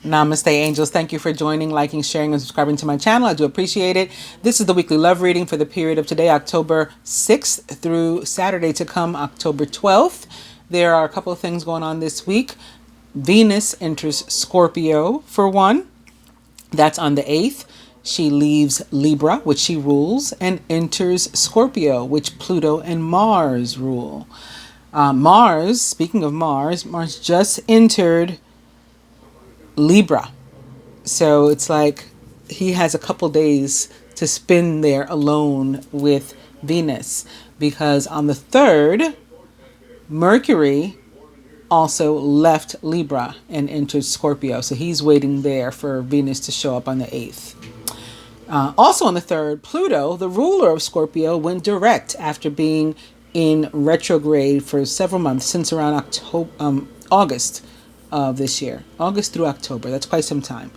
Namaste, angels. Thank you for joining, liking, sharing, and subscribing to my channel. I do appreciate it. This is the weekly love reading for the period of today, October 6th through Saturday to come, October 12th. There are a couple of things going on this week. Venus enters Scorpio for one. That's on the 8th. She leaves Libra, which she rules, and enters Scorpio, which Pluto and Mars rule. Mars, speaking of Mars just entered Libra. So it's like he has a couple days to spend there alone with Venus, because on the 3rd, Mercury also left Libra and entered Scorpio. So he's waiting there for Venus to show up on the 8th. Also on the 3rd, Pluto, the ruler of Scorpio, went direct after being in retrograde for several months, since around August of this year. August through October. That's quite some time.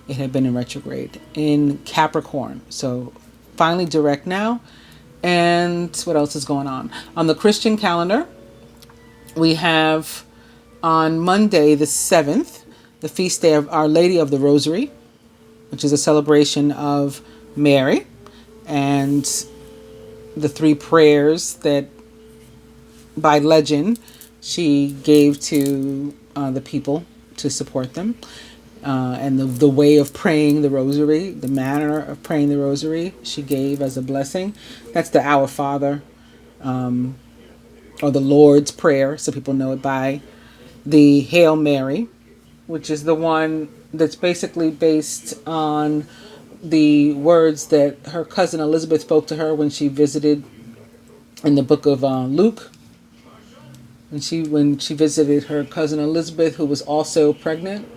It had been in retrograde in Capricorn. So finally direct now. And what else is going on? On the Christian calendar, we have on Monday the 7th, the feast day of Our Lady of the Rosary, which is a celebration of Mary and the 3 prayers that by legend she gave to the people to support them, and the way of praying the rosary, the manner of praying the rosary she gave as a blessing. That's the Our Father, or the Lord's Prayer, so people know it by. The Hail Mary, which is the one that's basically based on the words that her cousin Elizabeth spoke to her when she visited in the book of Luke. When she visited her cousin Elizabeth, who was also pregnant.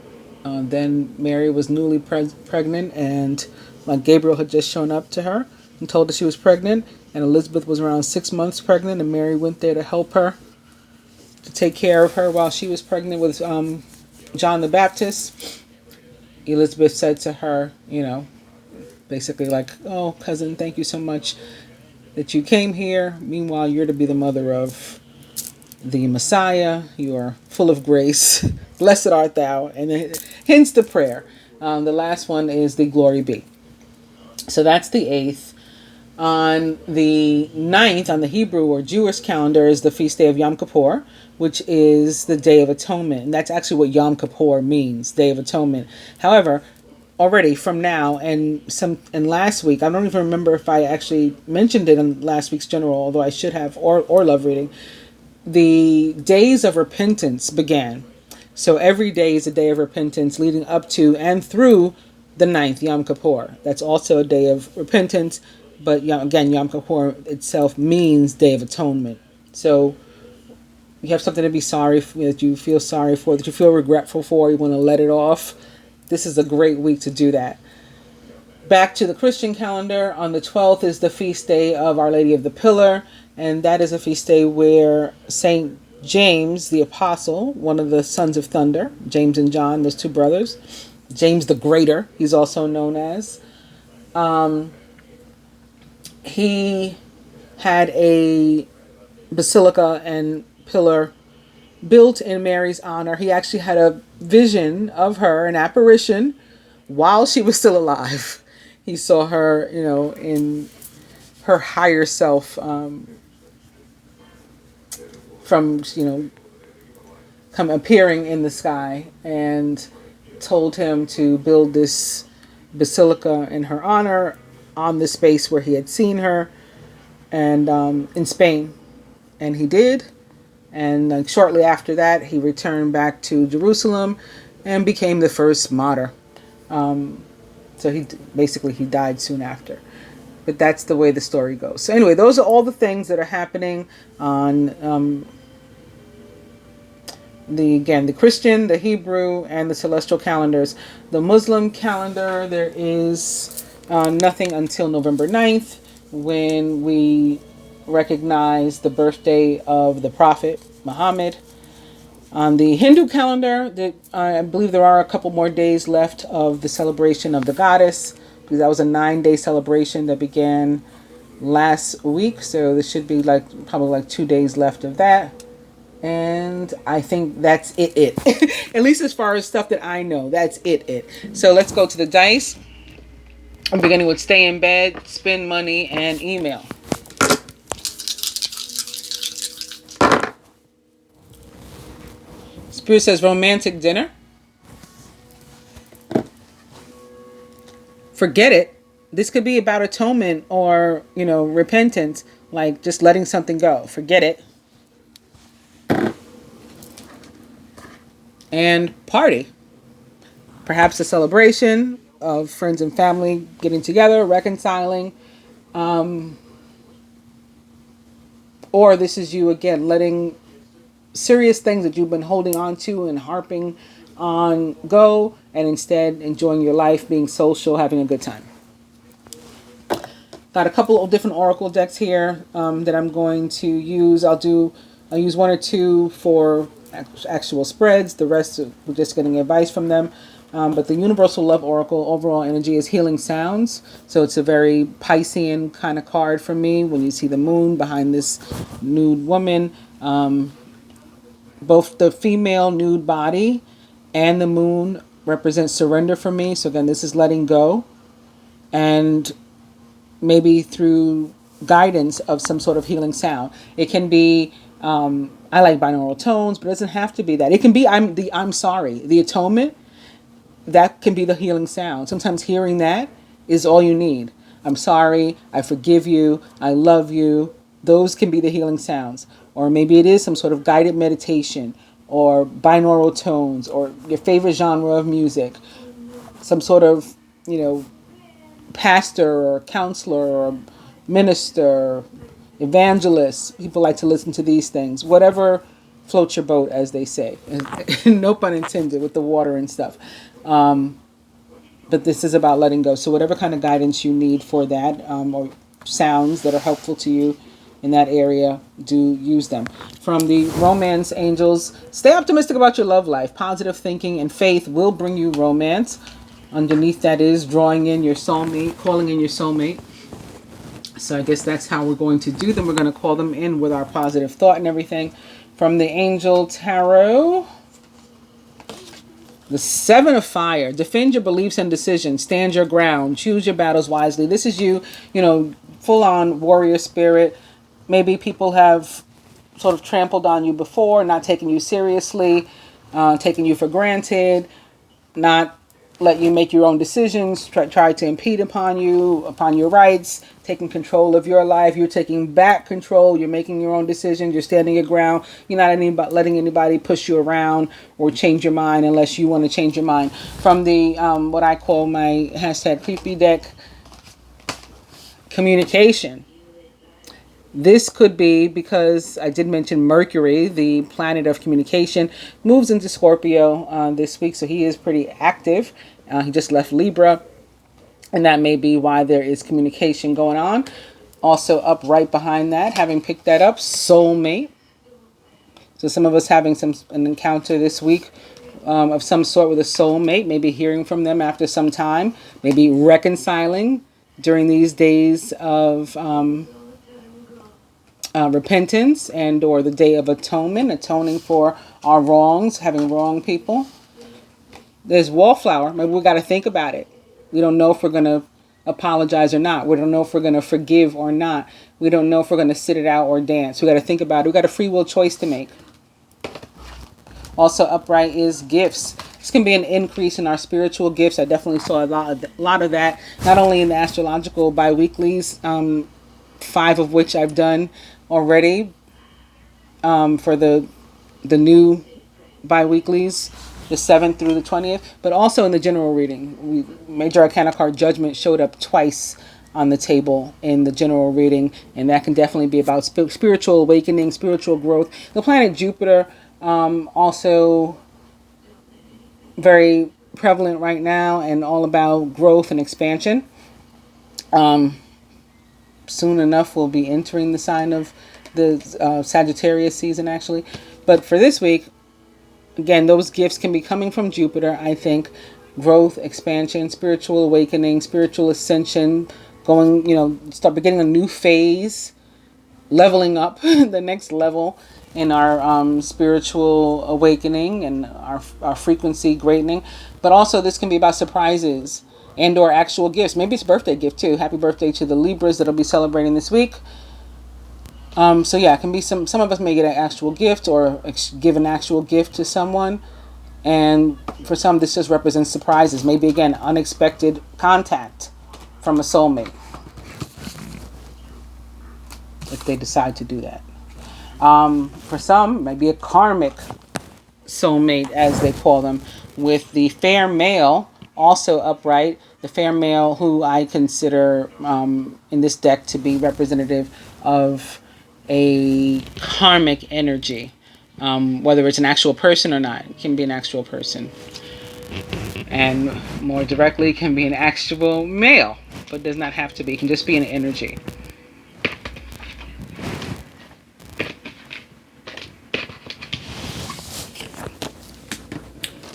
Then Mary was newly pregnant, and Gabriel had just shown up to her and told her she was pregnant. And Elizabeth was around 6 months pregnant, and Mary went there to help her, to take care of her while she was pregnant with John the Baptist. Elizabeth said to her, basically like, "Oh, cousin, thank you so much that you came here. Meanwhile, you're to be the mother of the Messiah. You are full of grace. Blessed art thou." And hence the prayer. The last one is the Glory Be. So that's the 8th. On the 9th, on the Hebrew or Jewish calendar, is the feast day of Yom Kippur, which is the Day of Atonement. And that's actually what Yom Kippur means, Day of Atonement. However, already from now and last week, I don't even remember if I actually mentioned it in last week's general, although I should have, or love reading. The days of repentance began. So every day is a day of repentance leading up to and through the 9th, Yom Kippur. That's also a day of repentance. But again, Yom Kippur itself means Day of Atonement. So you have something to be sorry for, that you feel sorry for, that you feel regretful for, you want to let it off. This is a great week to do that. Back to the Christian calendar, on the 12th is the feast day of Our Lady of the Pillar. And that is a feast day where Saint James, the Apostle, one of the sons of thunder, James and John, those 2 brothers, James the Greater, he's also known as, he had a basilica and pillar built in Mary's honor. He actually had a vision of her, an apparition, while she was still alive. He saw her, in her higher self, from come appearing in the sky, and told him to build this basilica in her honor on the space where he had seen her, and in Spain. And he did. And shortly after that, he returned back to Jerusalem and became the first martyr. So he died soon after. But that's the way the story goes. So anyway, those are all the things that are happening on the Christian, the Hebrew, and the celestial calendars. The Muslim calendar, there is nothing until November 9th, when we recognize the birthday of the Prophet Muhammad. On the Hindu calendar, I believe there are a couple more days left of the celebration of the goddess, because that was a 9-day celebration that began last week. So there should be probably 2 days left of that. And I think that's it. At least as far as stuff that I know, that's it. So let's go to the dice. I'm beginning with stay in bed, spend money, and email. Spirit says romantic dinner. Forget it. This could be about atonement or, repentance, like just letting something go. Forget it. And party. Perhaps a celebration of friends and family getting together, reconciling. Or this is you again letting serious things that you've been holding on to and harping on go, and instead enjoying your life, being social, having a good time. Got a couple of different oracle decks here that I'm going to use. I'll use one or two for actual spreads. The rest we're just getting advice from them. But the Universal Love Oracle overall energy is healing sounds. So it's a very Piscean kind of card for me. When you see the moon behind this nude woman, both the female nude body and the moon represent surrender for me. So again, this is letting go. And maybe through guidance of some sort of healing sound. It can be, I like binaural tones, but it doesn't have to be that. It can be I'm sorry, the atonement. That can be the healing sound. Sometimes hearing that is all you need. I'm sorry, I forgive you, I love you. Those can be the healing sounds. Or maybe it is some sort of guided meditation or binaural tones or your favorite genre of music. Some sort of, pastor or counselor or minister, evangelist. People like to listen to these things. Whatever floats your boat, as they say. No pun intended with the water and stuff. But this is about letting go. So whatever kind of guidance you need for that, or sounds that are helpful to you in that area, do use them. From the romance angels, stay optimistic about your love life. Positive thinking and faith will bring you romance. Underneath that is drawing in your soulmate, calling in your soulmate. So I guess that's how we're going to do them. We're going to call them in with our positive thought and everything. From the Angel Tarot, the Seven of Fire. Defend your beliefs and decisions. Stand your ground. Choose your battles wisely. This is you, full on warrior spirit. Maybe people have sort of trampled on you before, not taking you seriously, taking you for granted, not let you make your own decisions, try to impede upon your rights, taking control of your life. You're taking back control. You're making your own decisions. You're standing your ground. You're not letting anybody push you around or change your mind unless you want to change your mind. From the, what I call my hashtag creepy deck, communication. This could be because I did mention Mercury, the planet of communication, moves into Scorpio this week. So he is pretty active. He just left Libra. And that may be why there is communication going on. Also up right behind that, having picked that up, soulmate. So some of us having an encounter this week of some sort with a soulmate. Maybe hearing from them after some time. Maybe reconciling during these days of repentance and or the day of atonement, atoning for our wrongs, having wronged people. There's wallflower. Maybe we got to think about it. We don't know if we're going to apologize or not. We don't know if we're going to forgive or not. We don't know if we're going to sit it out or dance. We got to think about it. We got a free will choice to make. Also upright is gifts. This can be an increase in our spiritual gifts. I definitely saw a lot of that, not only in the astrological bi-weeklies, 5 of which I've done already for the new bi-weeklies, the 7th through the 20th, but also in the general reading. Major Arcana card Judgment showed up twice on the table in the general reading, and that can definitely be about spiritual awakening, spiritual growth. The planet Jupiter, also very prevalent right now and all about growth and expansion. Soon enough we'll be entering the sign of the Sagittarius season, actually. But for this week, again, those gifts can be coming from Jupiter, I think. Growth, expansion, spiritual awakening, spiritual ascension, going, start beginning a new phase, leveling up, the next level in our spiritual awakening and our frequency greatening. But also this can be about surprises and or actual gifts. Maybe it's a birthday gift too. Happy birthday to the Libras that'll be celebrating this week. So yeah, it can be some of us may get an actual gift or give an actual gift to someone. And for some, this just represents surprises. Maybe, again, unexpected contact from a soulmate, if they decide to do that. For some, maybe a karmic soulmate, as they call them, with the fair male also upright. The fair male who I consider in this deck to be representative of a karmic energy. Whether it's an actual person or not, it can be an actual person. And more directly, can be an actual male, but does not have to be. It can just be an energy.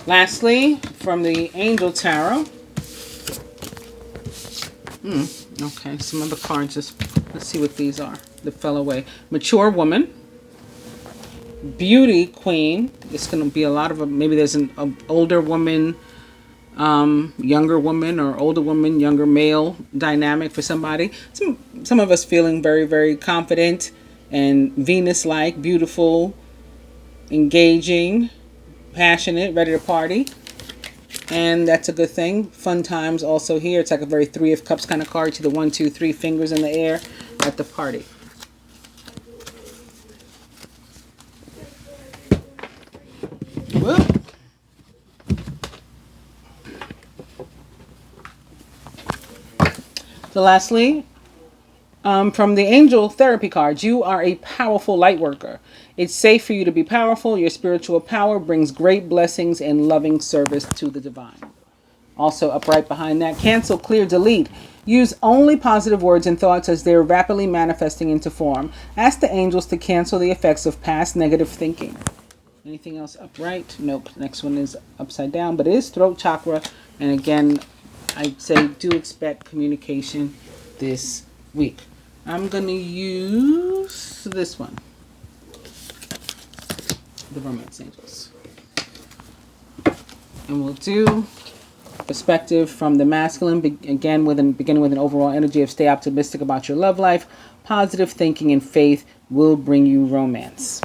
Lastly, from the Angel Tarot. Okay, some other cards. Let's see what these are. That fell away. Mature woman. Beauty queen. It's going to be a lot of maybe there's an older woman, younger woman, or older woman, younger male dynamic for somebody. Some of us feeling very, very confident and Venus-like, beautiful, engaging, passionate, ready to party. And that's a good thing. Fun times also here. It's like a very Three of Cups kind of card. To the 1, 2, 3 fingers in the air at the party. Whoop. So lastly, from the Angel Therapy card, you are a powerful light worker. It's safe for you to be powerful. Your spiritual power brings great blessings and loving service to the divine. Also upright behind that, cancel, clear, delete. Use only positive words and thoughts as they're rapidly manifesting into form. Ask the angels to cancel the effects of past negative thinking. Anything else upright? Nope. Next one is upside down, but it is throat chakra. And again, I say do expect communication this week. I'm going to use this one. The Romance Angels. And we'll do perspective from the masculine, again, beginning with an overall energy of stay optimistic about your love life. Positive thinking and faith will bring you romance.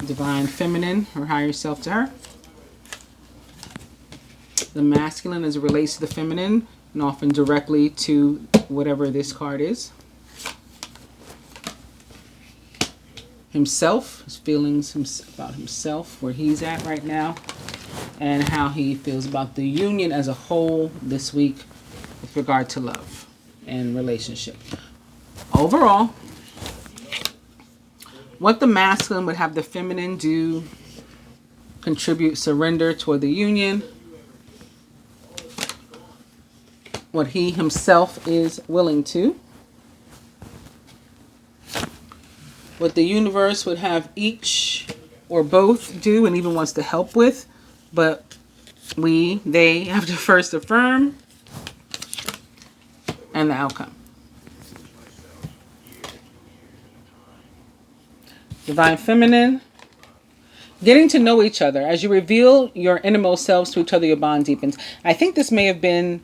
Divine feminine, or higher self to her. The masculine as it relates to the feminine, and often directly to whatever this card is. Himself, his feelings about himself, where he's at right now, and how he feels about the union as a whole this week with regard to love and relationship. Overall, what the masculine would have the feminine do: contribute, surrender toward the union. What he himself is willing to. What the universe would have each or both do and even wants to help with, but they have to first affirm, and the outcome. Divine feminine. Getting to know each other. As you reveal your innermost selves to each other, your bond deepens. I think this may have been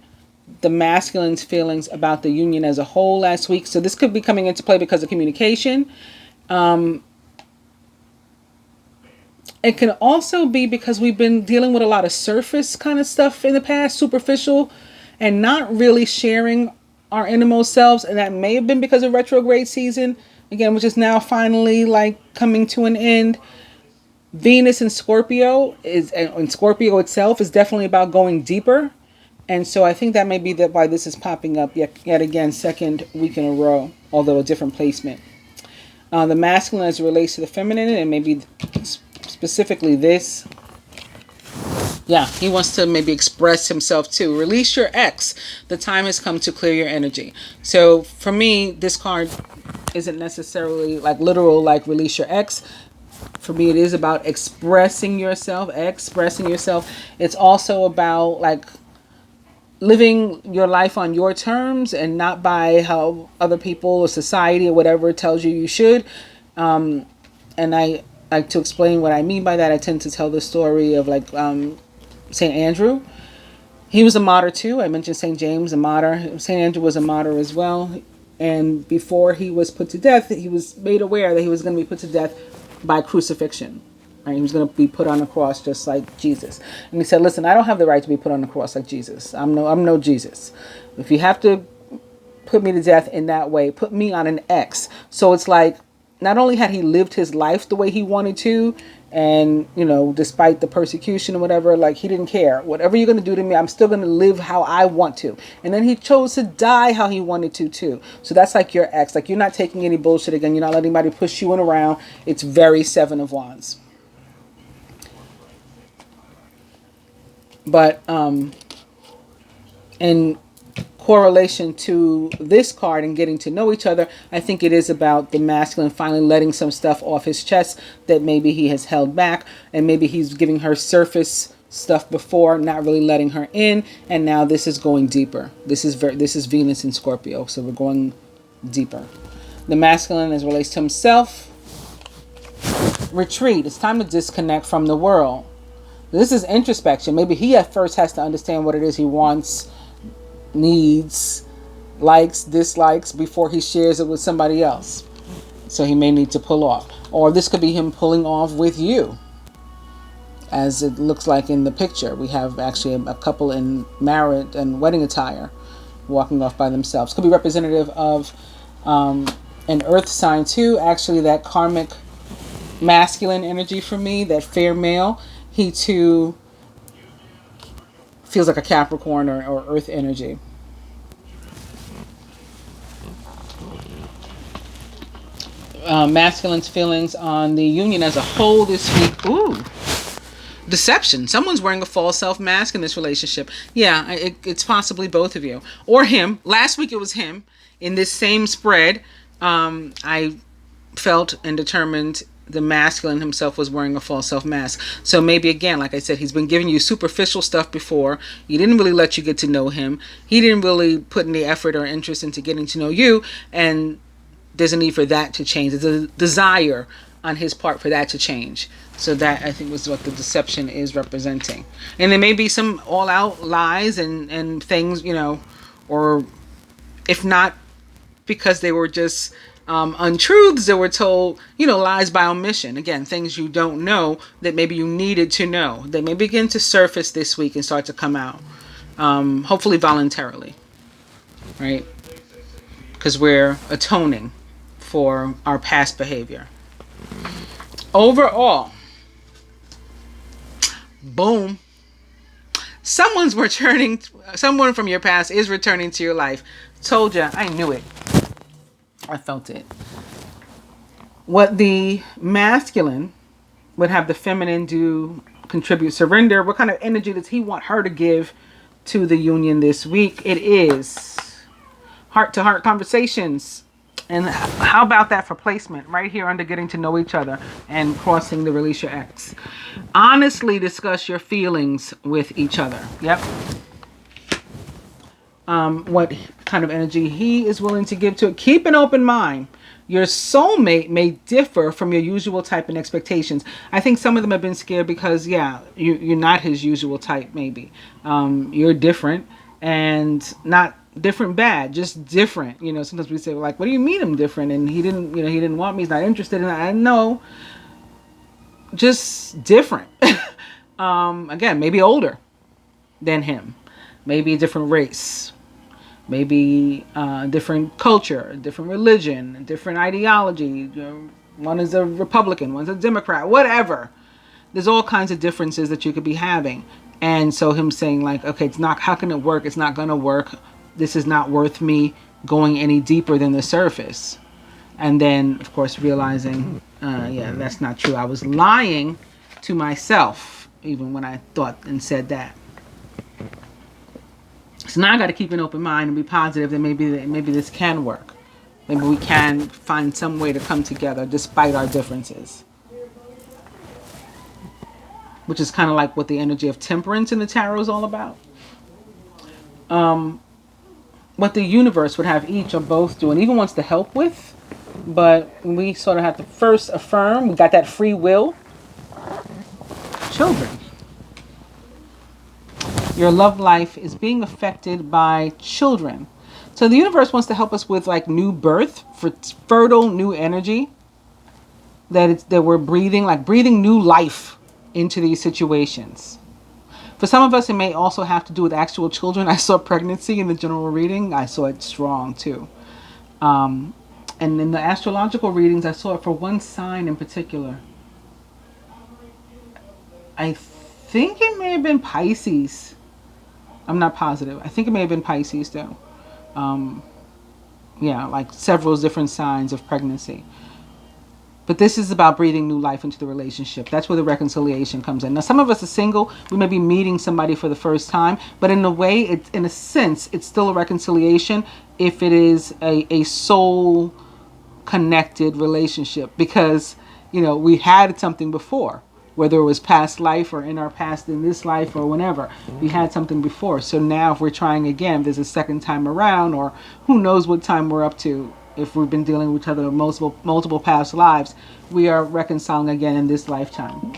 the masculine's feelings about the union as a whole last week. So this could be coming into play because of communication. It can also be because we've been dealing with a lot of surface kind of stuff in the past, superficial, and not really sharing our innermost selves. And that may have been because of retrograde season, again, which is now finally like coming to an end. Venus in Scorpio and Scorpio itself is definitely about going deeper. And so I think that may be why this is popping up yet again, second week in a row, although a different placement. The masculine as it relates to the feminine, and maybe specifically this. Yeah, he wants to maybe express himself too. Release your ex. The time has come to clear your energy. So for me, this card isn't necessarily like literal, like release your ex. For me, it is about expressing yourself, It's also about like living your life on your terms and not by how other people or society or whatever tells you you should. And I like to explain what I mean by that. I tend to tell the story of like St. Andrew. He was a martyr too. I mentioned St. James, a martyr. St. Andrew was a martyr as well. And before he was put to death, he was made aware that he was going to be put to death by crucifixion. Right? He was going to be put on the cross just like Jesus. And he said, listen, I don't have the right to be put on the cross like Jesus. I'm no Jesus. If you have to put me to death in that way, put me on an X. So it's like, not only had he lived his life the way he wanted to, and, you know, despite the persecution or whatever, like he didn't care. Whatever you're going to do to me, I'm still going to live how I want to. And then he chose to die how he wanted to too. So that's like your ex. Like, you're not taking any bullshit again. You're not letting anybody push you in around. It's very Seven of Wands. But in correlation to this card and getting to know each other, I think it is about the masculine finally letting some stuff off his chest that maybe he has held back, and maybe he's giving her surface stuff before, not really letting her in, and now this is going deeper. This is Venus in Scorpio, so we're going deeper. The masculine, as relates to himself, retreat. It's time to disconnect from the world. This is introspection. Maybe he at first has to understand what it is he wants, needs, likes, dislikes before he shares it with somebody else. So he may need to pull off. Or this could be him pulling off with you. As it looks like in the picture. We have actually a couple in married and wedding attire walking off by themselves. Could be representative of an earth sign too. Actually, that karmic masculine energy for me, that fair male, he too feels like a Capricorn or earth energy. Masculine's feelings on the union as a whole this week. Ooh. Deception. Someone's wearing a false self mask in this relationship. Yeah, it's possibly both of you. Or him. Last week it was him. In this same spread, I felt and determined the masculine himself was wearing a false self mask. So maybe again, like I said, he's been giving you superficial stuff before. You didn't really let you get to know him. He didn't really put any effort or interest into getting to know you. And there's a need for that to change. There's a desire on his part for that to change. So that, I think, was what the deception is representing. And there may be some all-out lies and things, you know, or if not because they were just untruths that were told, you know, lies by omission. Again, things you don't know that maybe you needed to know. They may begin to surface this week and start to come out, hopefully voluntarily, right? Because we're atoning for our past behavior. Overall, boom. Someone from your past is returning to your life. Told ya, I knew it. I felt it. What the masculine would have the feminine do, contribute, surrender. What kind of energy does he want her to give to the union this week? It is heart-to-heart conversations. And how about that for placement right here under getting to know each other and crossing the release your ex? Honestly discuss your feelings with each other. Yep. What kind of energy he is willing to give to it. Keep an open mind. Your soulmate may differ from your usual type and expectations. I think some of them have been scared because, yeah, you're not his usual type, maybe. You're different, and not different bad, just different. You know, sometimes we say, like, what do you mean I'm different? And he didn't want me, he's not interested in that. I know, just different. Again, maybe older than him, maybe a different race, maybe different culture, different religion, different ideology. You know, one is a Republican, one's a Democrat, whatever. There's all kinds of differences that you could be having. And so him saying, like, okay, it's not, how can it work? It's not going to work. This is not worth me going any deeper than the surface. And then, of course, realizing, yeah, that's not true. I was lying to myself, even when I thought and said that. So now I got to keep an open mind and be positive that maybe this can work. Maybe we can find some way to come together despite our differences. Which is kind of like what the energy of temperance in the tarot is all about. what the universe would have each or both do and even wants to help with. But we sort of have to first affirm, we got that free will. Children. Your love life is being affected by children. So the universe wants to help us with like new birth, for fertile new energy that we're breathing, like breathing new life into these situations. For some of us, it may also have to do with actual children. I saw pregnancy in the general reading. I saw it strong too. And in the astrological readings, I saw it for one sign in particular. I think it may have been Pisces. I'm not positive. I think it may have been Pisces though. Yeah, like several different signs of pregnancy. But this is about breathing new life into the relationship. That's where the reconciliation comes in. Now, some of us are single. We may be meeting somebody for the first time. But in a way, it's, in a sense, it's still a reconciliation if it is a soul-connected relationship. Because, you know, we had something before. Whether it was past life or in our past in this life or whenever. We had something before. So now if we're trying again, there's a second time around, or who knows what time we're up to. If we've been dealing with each other in multiple past lives, we are reconciling again in this lifetime.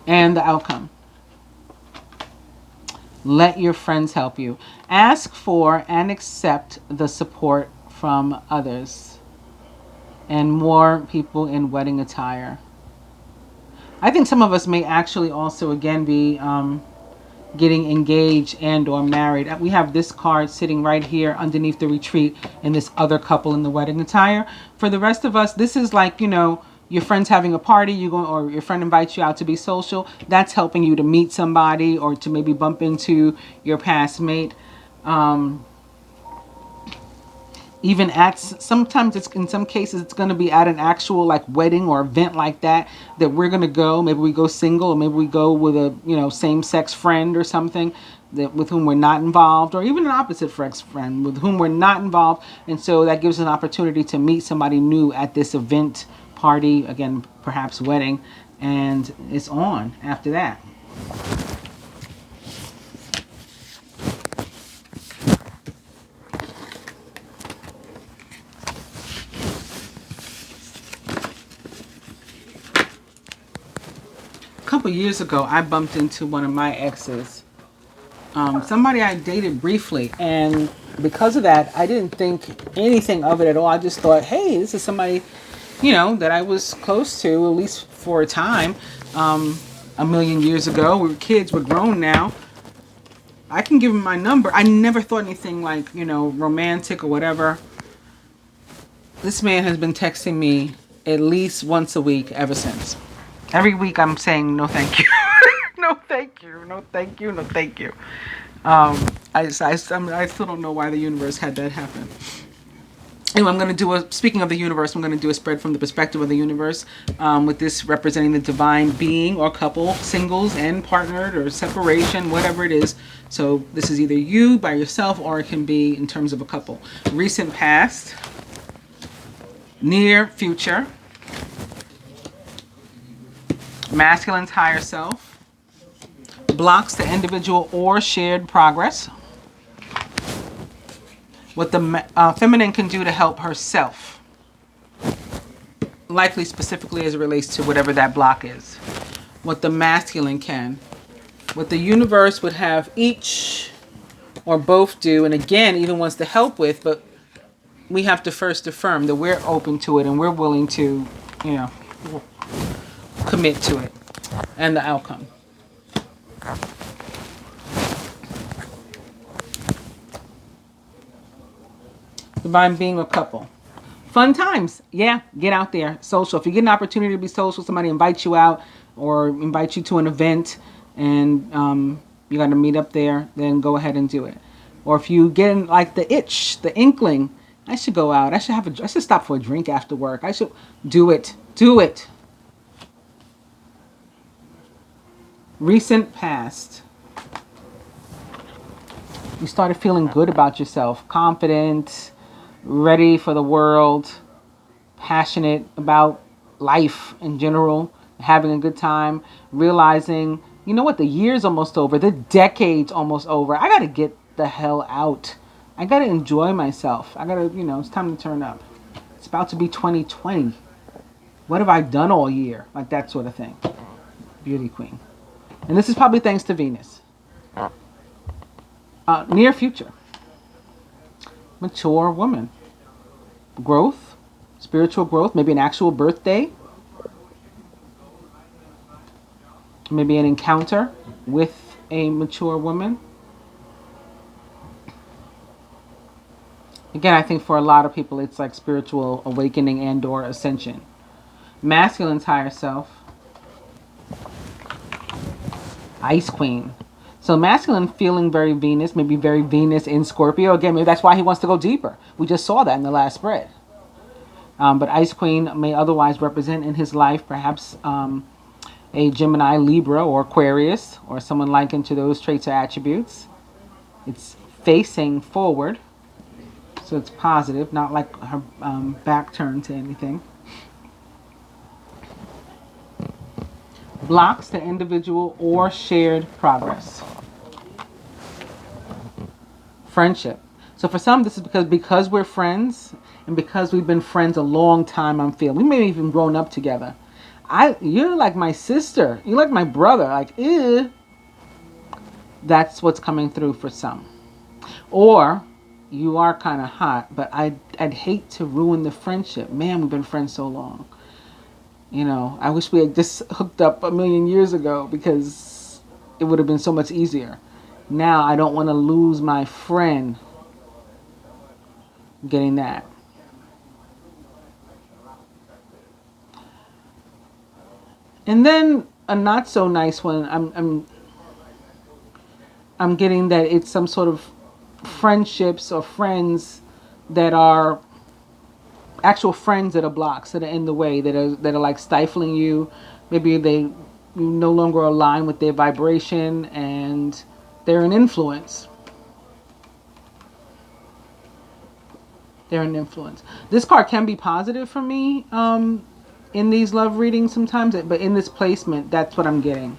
And the outcome. Let your friends help you. Ask for and accept the support from others. And more people in wedding attire. I think some of us may actually also again be getting engaged and or married. We have this card sitting right here underneath the retreat and this other couple in the wedding attire. For the rest of us, this is like, you know, your friend's having a party, you go, or your friend invites you out to be social. That's helping you to meet somebody or to maybe bump into your past mate. Even at, sometimes it's, in some cases, it's going to be at an actual like wedding or event like that we're going to go. Maybe we go single, or maybe we go with a, you know, same-sex friend or something that with whom we're not involved, or even an opposite sex friend with whom we're not involved. And so that gives us an opportunity to meet somebody new at this event, party, again, perhaps wedding, and it's on after that. A couple years ago, I bumped into one of my exes, somebody I dated briefly, and because of that, I didn't think anything of it at all. I just thought, hey, this is somebody, you know, that I was close to, at least for a time, a million years ago. We were kids, we're grown now. I can give him my number. I never thought anything like, you know, romantic or whatever. This man has been texting me at least once a week ever since. Every week I'm saying, no, thank you. No, thank you. No, thank you. No, thank you. I still don't know why the universe had that happen. Anyway, I'm going to do speaking of the universe, I'm going to do a spread from the perspective of the universe, with this representing the divine being or couple, singles and partnered or separation, whatever it is. So this is either you by yourself, or it can be in terms of a couple. Recent past, near future, masculine's higher self, blocks the individual or shared progress, what the feminine can do to help herself, likely specifically as it relates to whatever that block is, what the masculine can, what the universe would have each or both do, and again even wants to help with, but we have to first affirm that we're open to it and we're willing to, you know, commit to it. And the outcome. Divine being or couple. Fun times. Yeah, get out there. Social. If you get an opportunity to be social, somebody invites you out or invite you to an event and you got to meet up there, then go ahead and do it. Or if you get in, like the itch, the inkling, I should go out. I should stop for a drink after work. I should do it. Do it. Recent past. You started feeling good about yourself, confident, ready for the world, passionate about life in general, having a good time, realizing You know what? The year's almost over. The decade's almost over. I got to get the hell out. I got to enjoy myself. I got to, it's time to turn up. It's about to be 2020. What have I done all year? Like that sort of thing. Beauty queen. And this is probably thanks to Venus. Near future. Mature woman. Growth. Spiritual growth. Maybe an actual birthday. Maybe an encounter with a mature woman. Again, I think for a lot of people, it's like spiritual awakening and or ascension. Masculine's higher self. Ice queen. So masculine feeling very Venus, maybe very Venus in Scorpio. Again, maybe that's why he wants to go deeper. We just saw that in the last spread. But Ice Queen may otherwise represent in his life perhaps a Gemini, Libra, or Aquarius, or someone likened to those traits or attributes. It's facing forward, so it's positive, not like her back turned to anything. Blocks to individual or shared progress. Friendship. So for some, this is because we're friends, and because we've been friends a long time, I'm feeling. We may have even grown up together. You're like my sister. You're like my brother. Like, ew. That's what's coming through for some. Or you are kind of hot, but I'd hate to ruin the friendship. Man, we've been friends so long. I wish we had just hooked up a million years ago because it would have been so much easier. Now I don't want to lose my friend getting that. And then a not so nice one, I'm getting that it's some sort of friendships or friends that are actual friends that are blocks, that are in the way, that are like stifling you. Maybe you no longer align with their vibration and they're an influence. They're an influence. This card can be positive for me in these love readings sometimes, but in this placement, that's what I'm getting.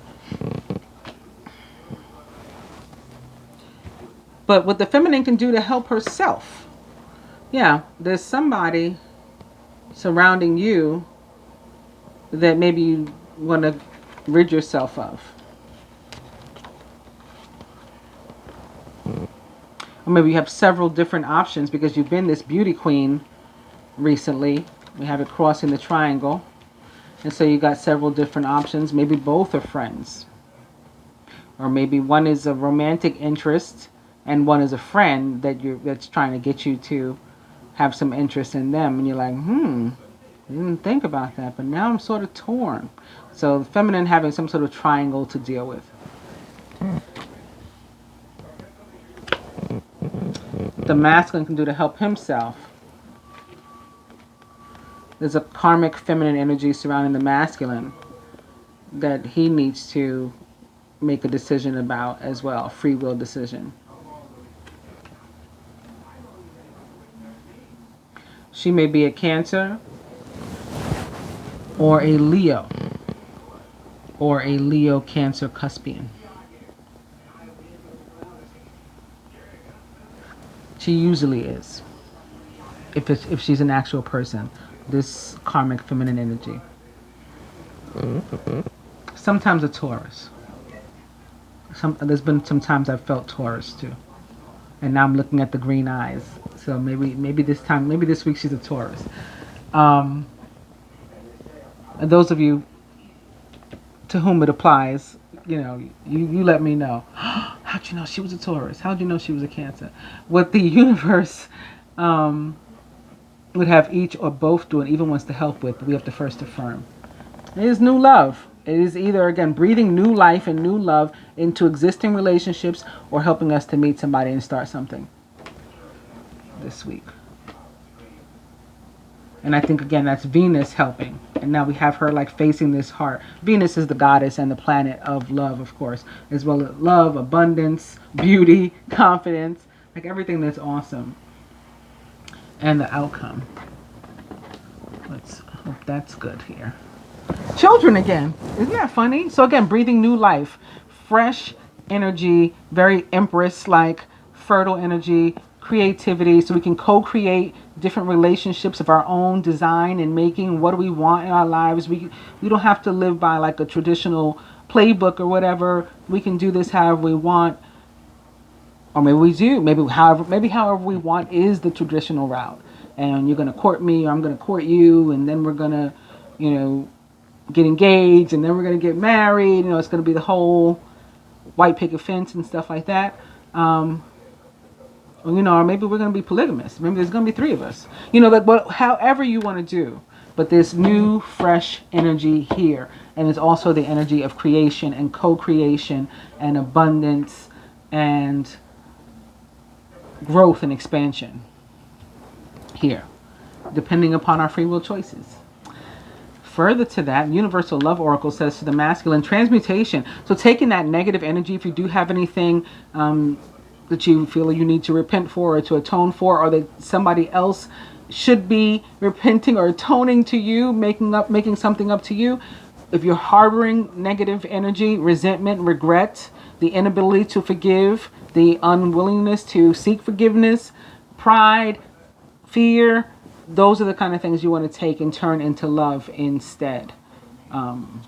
But what the feminine can do to help herself. Yeah, there's somebody surrounding you that maybe you want to rid yourself of. Or maybe you have several different options because you've been this beauty queen recently. We have it crossing the triangle. And so you got several different options. Maybe both are friends. Or maybe one is a romantic interest and one is a friend that's trying to get you to have some interest in them. And you're like, I didn't think about that, but now I'm sort of torn. So the feminine having some sort of triangle to deal with. The masculine can do to help himself. There's a karmic feminine energy surrounding the masculine that he needs to make a decision about as well, a free will decision. She may be a Cancer or a Leo or a Leo Cancer cuspian. She usually is, if she's an actual person, this karmic feminine energy. Sometimes a Taurus. There's been some times I've felt Taurus too, and now I'm looking at the green eyes. So maybe this week she's a Taurus. And those of you to whom it applies, you let me know. How'd you know she was a Taurus? How'd you know she was a Cancer? What the universe would have each or both do and even wants to help with, we have to first affirm. It is new love. It is either, again, breathing new life and new love into existing relationships or helping us to meet somebody and start something this week. And I think, again, that's Venus helping. And now we have her like facing this heart. Venus is the goddess and the planet of love, of course, as well as love, abundance, beauty, confidence, like everything that's awesome. And the outcome. Let's hope that's good here. Children again. Isn't that funny? So again, breathing new life. fresh energy, very Empress-like, fertile energy, creativity, so we can co-create different relationships of our own design and making. What do we want in our lives? We don't have to live by like a traditional playbook or whatever. We can do this however we want, or maybe we do. Maybe however we want is the traditional route. And you're gonna court me, or I'm gonna court you, and then we're gonna, get engaged, and then we're gonna get married. It's gonna be the whole white picket fence and stuff like that. Or maybe we're going to be polygamous. Maybe there's going to be 3 of us. However you want to do. But this new, fresh energy here. And it's also the energy of creation and co-creation and abundance and growth and expansion here, depending upon our free will choices. Further to that, Universal Love Oracle says to the masculine, transmutation. So taking that negative energy, if you do have anything that you feel you need to repent for or to atone for, or that somebody else should be repenting or atoning to you, making something up to you. If you're harboring negative energy, resentment, regret, the inability to forgive, the unwillingness to seek forgiveness, pride, fear, those are the kind of things you want to take and turn into love instead. And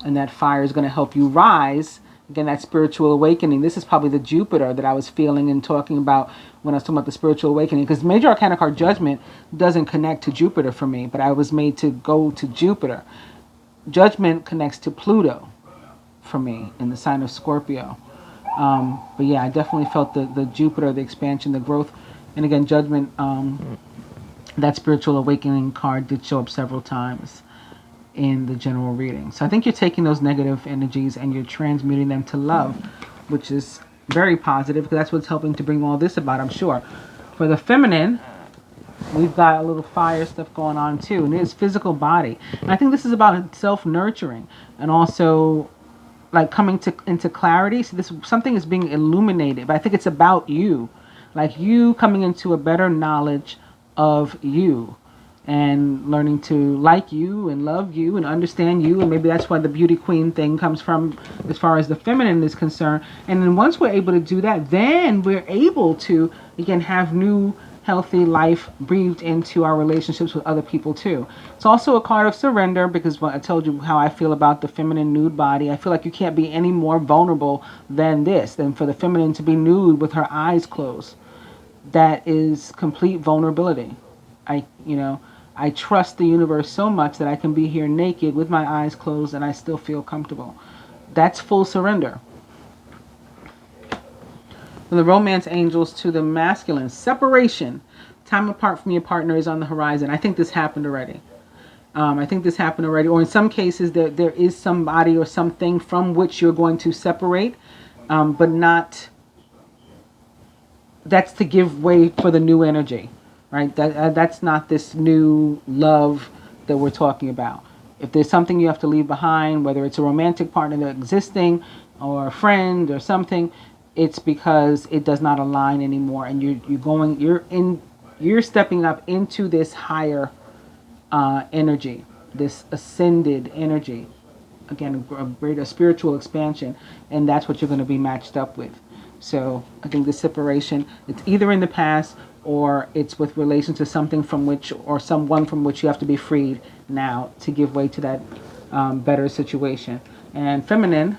that fire is going to help you rise. Again, that spiritual awakening. This is probably the Jupiter that I was feeling and talking about when I was talking about the spiritual awakening. Because Major Arcana card Judgment doesn't connect to Jupiter for me, but I was made to go to Jupiter. Judgment connects to Pluto for me in the sign of Scorpio. But yeah, I definitely felt the Jupiter, the expansion, the growth. And again, Judgment, that spiritual awakening card did show up several times in the general reading. So I think you're taking those negative energies and you're transmuting them to love, which is very positive, because that's what's helping to bring all this about, I'm sure. For the feminine, we've got a little fire stuff going on too, and it's physical body. And I think this is about self-nurturing and also like coming into clarity. So something is being illuminated, but I think it's about you, like you coming into a better knowledge of you, and learning to like you and love you and understand you. And maybe that's why the beauty queen thing comes from as far as the feminine is concerned. And then once we're able to do that, then we're able to, again, have new healthy life breathed into our relationships with other people too. It's also a card of surrender, because I told you how I feel about the feminine nude body. I feel like you can't be any more vulnerable than for the feminine to be nude with her eyes closed. That is complete vulnerability. I trust the universe so much that I can be here naked with my eyes closed and I still feel comfortable. That's full surrender. From the romance angels to the masculine, separation. Time apart from your partner is on the horizon. I think this happened already. Or in some cases there is somebody or something from which you're going to separate, but not, that's to give way for the new energy. Right? That's not this new love that we're talking about. If there's something you have to leave behind, whether it's a romantic partner that's existing or a friend or something, it's because it does not align anymore, and you're stepping up into this higher energy, this ascended energy. Again, a greater spiritual expansion, and that's what you're going to be matched up with. So I think the separation, it's either in the past or it's with relation to something from which, or someone from which you have to be freed now to give way to that better situation. And feminine,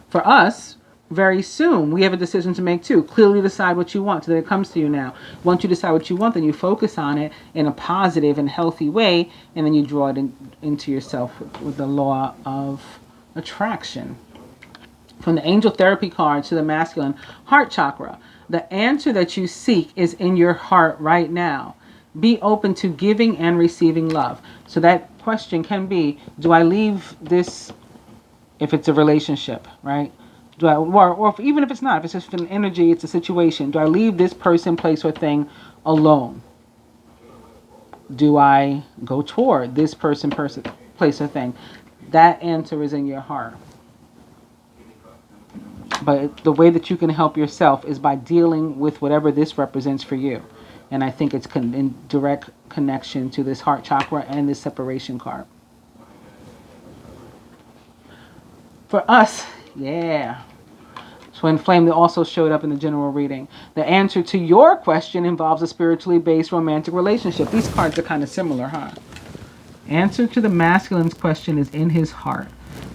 for us, very soon, we have a decision to make too. Clearly decide what you want so that it comes to you now. Once you decide what you want, then you focus on it in a positive and healthy way, and then you draw it into yourself with the law of attraction. From the angel therapy card to the masculine, heart chakra. The answer that you seek is in your heart right now. Be open to giving and receiving love. So that question can be, do I leave this, if it's a relationship, right? Even if it's not, if it's just an energy, it's a situation. Do I leave this person, place, or thing alone? Do I go toward this person, place, or thing? That answer is in your heart. But the way that you can help yourself is by dealing with whatever this represents for you. And I think it's in direct connection to this heart chakra and this separation card. For us, yeah. Twin flame that also showed up in the general reading. The answer to your question involves a spiritually based romantic relationship. These cards are kind of similar, huh? Answer to the masculine's question is in his heart.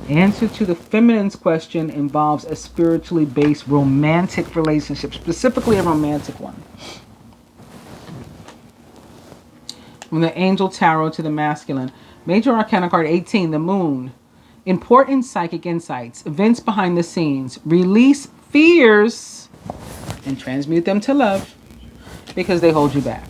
Answer to the feminine's question involves a spiritually based romantic relationship, specifically a romantic one. From the Angel Tarot to the masculine. Major Arcana card 18, the Moon. Important psychic insights, events behind the scenes. Release fears and transmute them to love because they hold you back.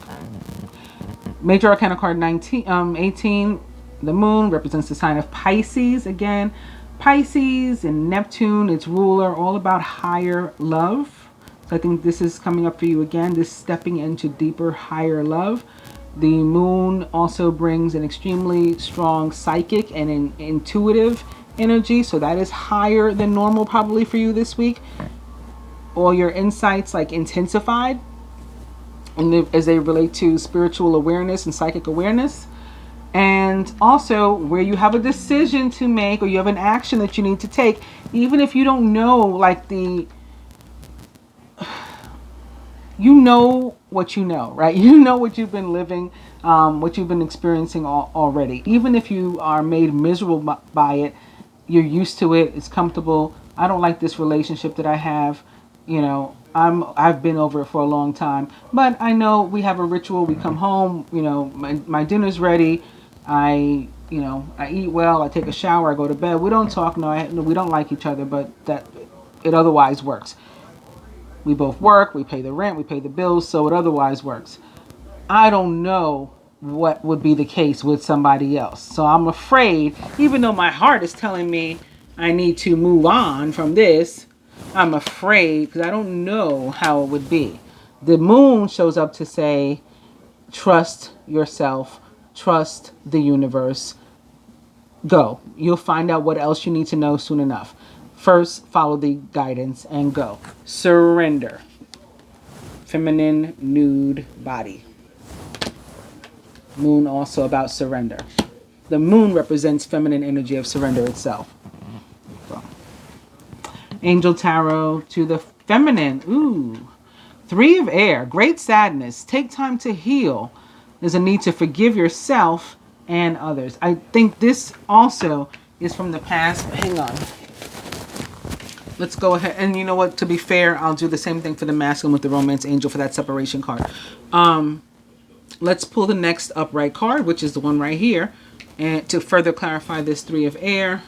Major Arcana card 18, the Moon represents the sign of Pisces. Again, Pisces and Neptune, its ruler, all about higher love. So I think this is coming up for you again, this stepping into deeper, higher love. The Moon also brings an extremely strong psychic and an intuitive energy. So that is higher than normal probably for you this week. All your insights like intensified as they relate to spiritual awareness and psychic awareness. And also where you have a decision to make or you have an action that you need to take, even if you don't know like you know what you know, right? You know what you've been living, what you've been experiencing already. Even if you are made miserable by it, you're used to it, it's comfortable. I don't like this relationship that I have, you know, I've been over it for a long time, but I know we have a ritual. We come home, you know, my dinner's ready. I eat well, I take a shower, I go to bed. We don't talk, no, we don't like each other, but that it otherwise works. We both work, we pay the rent, we pay the bills, so it otherwise works. I don't know what would be the case with somebody else. So I'm afraid, even though my heart is telling me I need to move on from this, I'm afraid because I don't know how it would be. The Moon shows up to say, trust yourself, trust the universe, go. You'll find out what else you need to know soon enough. First, follow the guidance and go. Surrender. Feminine nude body. Moon also about surrender. The Moon represents feminine energy of surrender itself. So. Angel Tarot to the feminine. Ooh. 3 of Air. Great sadness. Take time to heal. There's a need to forgive yourself and others. I think this also is from the past. Hang on. Let's go ahead. And you know what? To be fair, I'll do the same thing for the masculine with the Romance Angel for that separation card. Let's pull the next upright card, which is the one right here. And to further clarify this 3 of Air.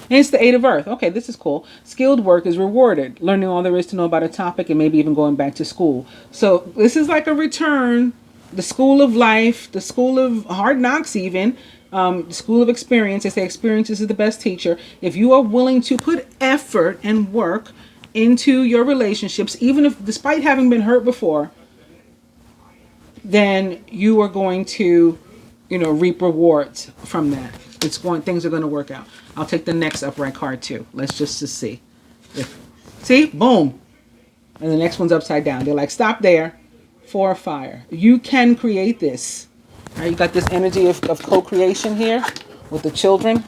And it's the 8 of Earth. Okay, this is cool. Skilled work is rewarded. Learning all there is to know about a topic and maybe even going back to school. So this is like a return. The school of life, the school of hard knocks even. The school of experience. They say experience is the best teacher. If you are willing to put effort and work into your relationships, even if despite having been hurt before, then you are going to, reap rewards from that. Things are going to work out. I'll take the next upright card too. Let's just see. See? Boom. And the next one's upside down. They're like, stop there. 4 of Fire. You can create this. All right, you got this energy of co-creation here with the children.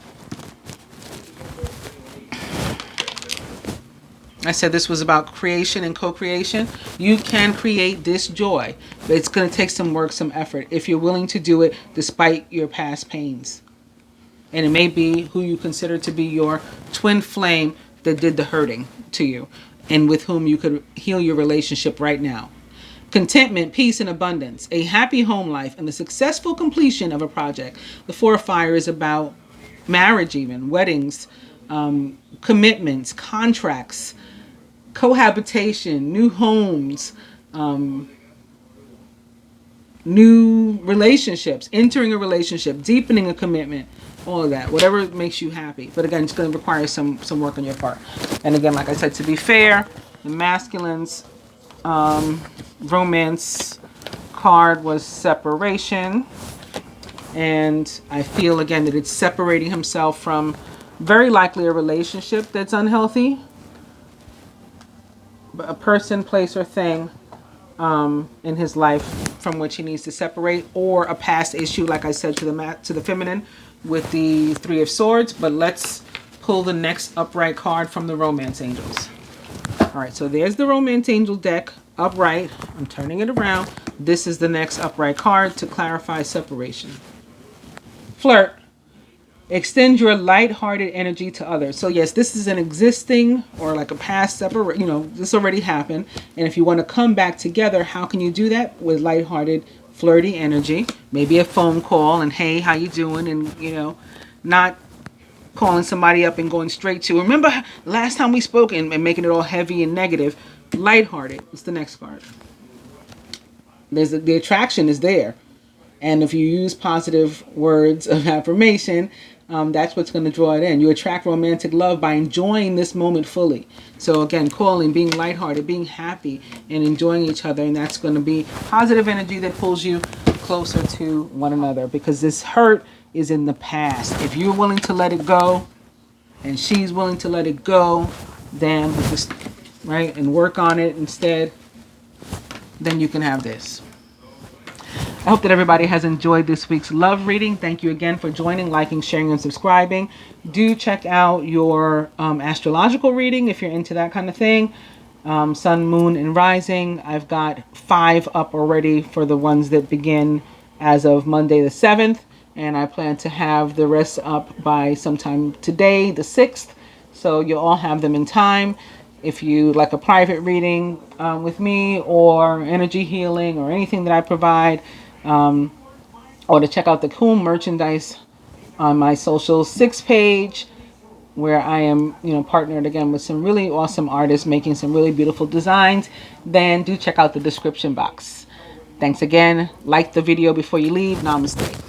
I said this was about creation and co-creation. You can create this joy, but it's going to take some work, some effort, if you're willing to do it despite your past pains. And it may be who you consider to be your twin flame that did the hurting to you and with whom you could heal your relationship right now. Contentment, peace, and abundance, a happy home life, and the successful completion of a project. The 4 of Fire is about marriage even, weddings, commitments, contracts, cohabitation, new homes, new relationships, entering a relationship, deepening a commitment, all of that, whatever makes you happy. But again, it's going to require some work on your part. And again, like I said, to be fair, the masculine's romance card was separation. And I feel again that it's separating himself from very likely a relationship that's unhealthy. A person, place, or thing in his life from which he needs to separate, or a past issue, like I said, to the feminine with the 3 of Swords. But let's pull the next upright card from the Romance Angels. All right, so there's the Romance Angel deck upright. I'm turning it around. This is the next upright card to clarify separation. Flirt. Extend your light-hearted energy to others. So yes, this is an existing or like a past separate, this already happened. And if you want to come back together, how can you do that? With light-hearted, flirty energy. Maybe a phone call and, hey, how you doing? And, not calling somebody up and going straight to, remember last time we spoke, and making it all heavy and negative. Light-hearted is the next card. The attraction is there. And if you use positive words of affirmation, that's what's going to draw it in. You attract romantic love by enjoying this moment fully. So again, calling, being lighthearted, being happy, and enjoying each other. And that's going to be positive energy that pulls you closer to one another, because this hurt is in the past. If you're willing to let it go and she's willing to let it go, then just, right, and work on it instead, then you can have this. I hope that everybody has enjoyed this week's love reading. Thank you again for joining, liking, sharing, and subscribing. Do check out your astrological reading if you're into that kind of thing. Sun, moon, and rising. I've got 5 up already for the ones that begin as of Monday the 7th. And I plan to have the rest up by sometime today, the 6th. So you'll all have them in time. If you like a private reading with me, or energy healing, or anything that I provide, or to check out the cool merchandise on my social 6 page, where I am, partnered again with some really awesome artists making some really beautiful designs, then do check out the description box. Thanks again. Like the video before you leave. Namaste.